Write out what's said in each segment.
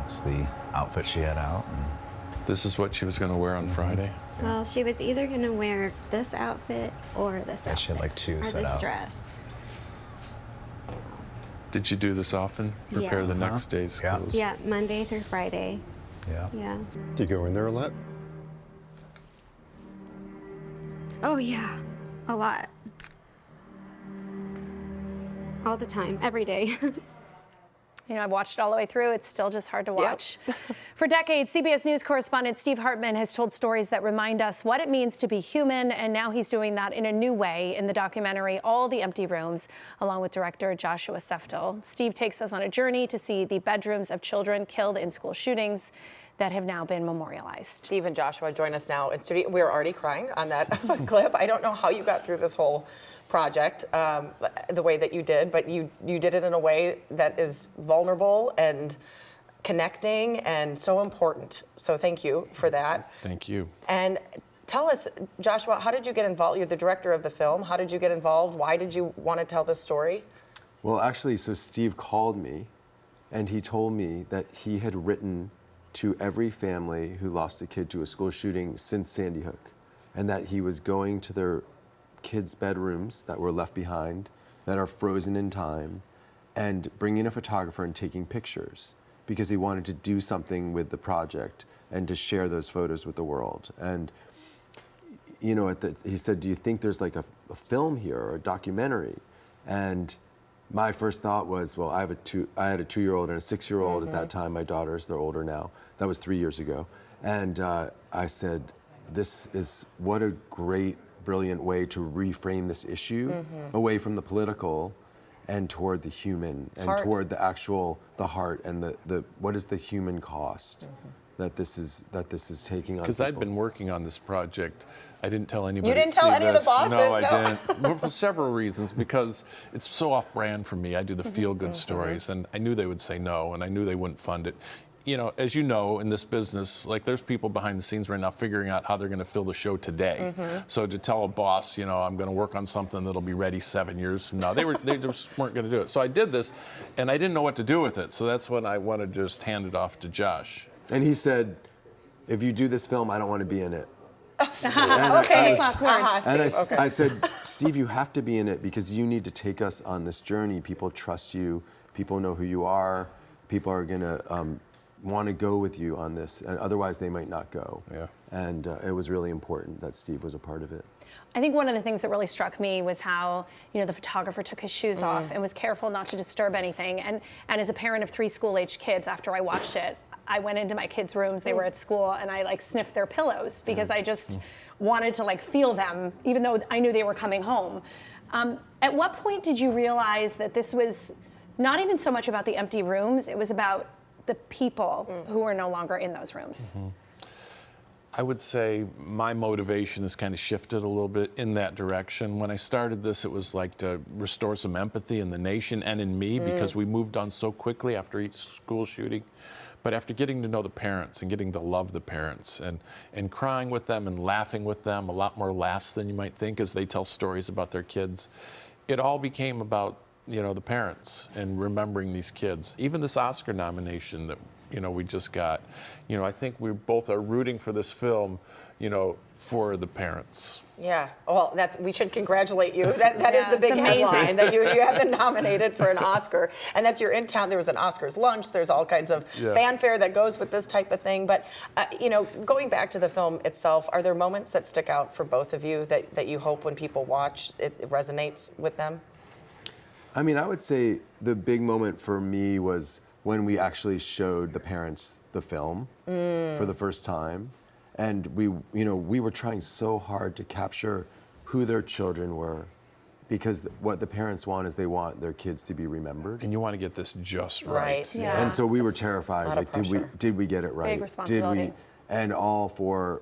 that's the outfit she had out. And this is what she was going to wear on Friday? Well, she was either going to wear this outfit or this outfit. She had like two or set this out. dress. So, Did you do this often? Prepare the Yes. next day's Yeah. clothes? yeah, Monday through Friday. Yeah. Yeah. Do you go in there a lot? Oh, yeah. A lot. All the time, every day. You know, I've watched it all the way through. It's still just hard to watch. For decades, CBS News correspondent Steve Hartman has told stories that remind us what it means to be human, and now he's doing that in a new way in the documentary All the Empty Rooms, along with director Joshua Seftel. Steve takes us on a journey to see the bedrooms of children killed in school shootings that have now been memorialized. Steve and Joshua join us now in studio. We're already crying on that clip. I don't know how you got through this whole project the way that you did, but you did it in a way that is vulnerable and connecting and so important. So thank you for that. Thank you. And tell us, Joshua, how did you get involved? You're the director of the film. How did you get involved? Why did you want to tell this story? Well, actually, so Steve called me and he told me that he had written to every family who lost a kid to a school shooting since Sandy Hook, and that he was going to their kids' bedrooms that were left behind, that are frozen in time, and bringing a photographer and taking pictures because he wanted to do something with the project and to share those photos with the world. And you know, he said, do you think there's like a film here or a documentary? And my first thought was, well, I had a 2-year-old and a 6-year-old at that time. My daughters, they're older now. That was 3 years ago. And I said, what a great, brilliant way to reframe this issue away from the political and toward the human and toward the heart and the what is the human cost that this is taking on. Because I'd been working on this project. I didn't tell anybody. You didn't tell any of the bosses? No, I didn't. Well, for several reasons. Because it's so off-brand for me. I do the feel-good stories, and I knew they would say no, and I knew they wouldn't fund it. You know, as you know, in this business, like there's people behind the scenes right now figuring out how they're going to fill the show today. So to tell a boss, you know, I'm going to work on something that'll be ready 7 years from now, they just weren't going to do it. So I did this, and I didn't know what to do with it. So that's when I wanted to just hand it off to Josh. And he said, if you do this film, I don't want to be in it. Okay, last words. And I said, Steve, you have to be in it because you need to take us on this journey. People trust you. People know who you are. People are going to want to go with you on this, and otherwise they might not go. Yeah. And it was really important that Steve was a part of it. I think one of the things that really struck me was how, you know, the photographer took his shoes off and was careful not to disturb anything. And as a parent of 3 school-aged kids, after I watched it, I went into my kids' rooms, they were at school, and I like sniffed their pillows because I just wanted to like feel them, even though I knew they were coming home. At what point did you realize that this was not even so much about the empty rooms, it was about the people who were no longer in those rooms? I would say my motivation has kind of shifted a little bit in that direction. When I started this, it was like to restore some empathy in the nation and in me because we moved on so quickly after each school shooting. But after getting to know the parents and getting to love the parents and crying with them and laughing with them, a lot more laughs than you might think as they tell stories about their kids, it all became about, you know, the parents and remembering these kids. Even this Oscar nomination that, you know, we just got, you know, I think we both are rooting for this film, you know, for the parents. Yeah, well, we should congratulate you. That is the big headline, that you have been nominated for an Oscar. And that's you're in town. There was an Oscars lunch. There's all kinds of fanfare that goes with this type of thing. But, you know, going back to the film itself, are there moments that stick out for both of you that you hope when people watch, it resonates with them? I mean, I would say the big moment for me was when we actually showed the parents the film for the first time. And we were trying so hard to capture who their children were, because what the parents want is they want their kids to be remembered. And you want to get this just right. Yeah. And so we were terrified. Like, did we get it right? Big responsibility. Did we? And all 4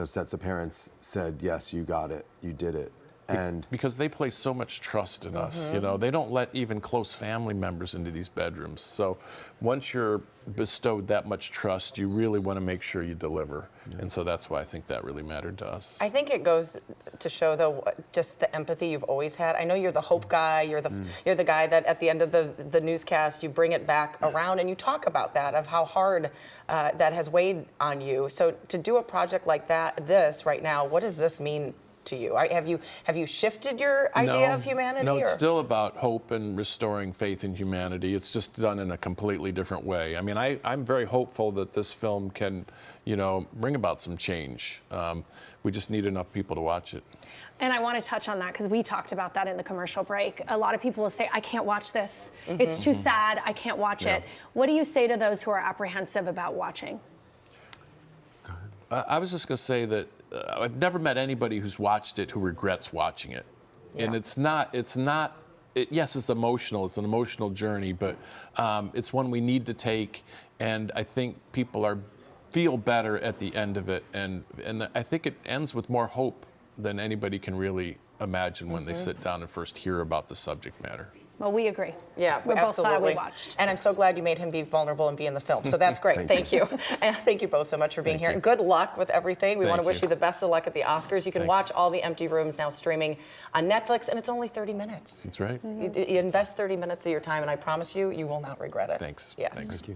sets of parents said, yes, you got it, you did it. And because they place so much trust in us, you know, they don't let even close family members into these bedrooms. So once you're bestowed that much trust, you really want to make sure you deliver. And so that's why I think that really mattered to us. I think it goes to show, though, just the empathy you've always had. I know you're the hope guy. You're the guy that at the end of the newscast, you bring it back around and you talk about that, of how hard that has weighed on you. So to do a project like this right now, what does this mean to you? Have you shifted your idea of humanity? No, it's still about hope and restoring faith in humanity. It's just done in a completely different way. I mean, I'm very hopeful that this film can, you know, bring about some change. We just need enough people to watch it. And I want to touch on that because we talked about that in the commercial break. A lot of people will say, I can't watch this. It's too sad. I can't watch it. What do you say to those who are apprehensive about watching? I was just going to say that I've never met anybody who's watched it who regrets watching it. And yes, it's emotional. It's an emotional journey, but it's one we need to take. And I think people feel better at the end of it. And I think it ends with more hope than anybody can really imagine when they sit down and first hear about the subject matter. Well, we agree. Yeah, we're both glad we absolutely. watched. And I'm so glad you made him be vulnerable and be in the film. So that's great. Thank you. And thank you both so much for being here. you. Good luck with everything. We want to wish you. you the best of luck at the Oscars. You can Thanks. watch All the Empty Rooms now streaming on Netflix, and it's only 30 minutes. That's right. You invest 30 minutes of your time, and I promise you, you will not regret it. Thanks. Yes. Thanks. thank you.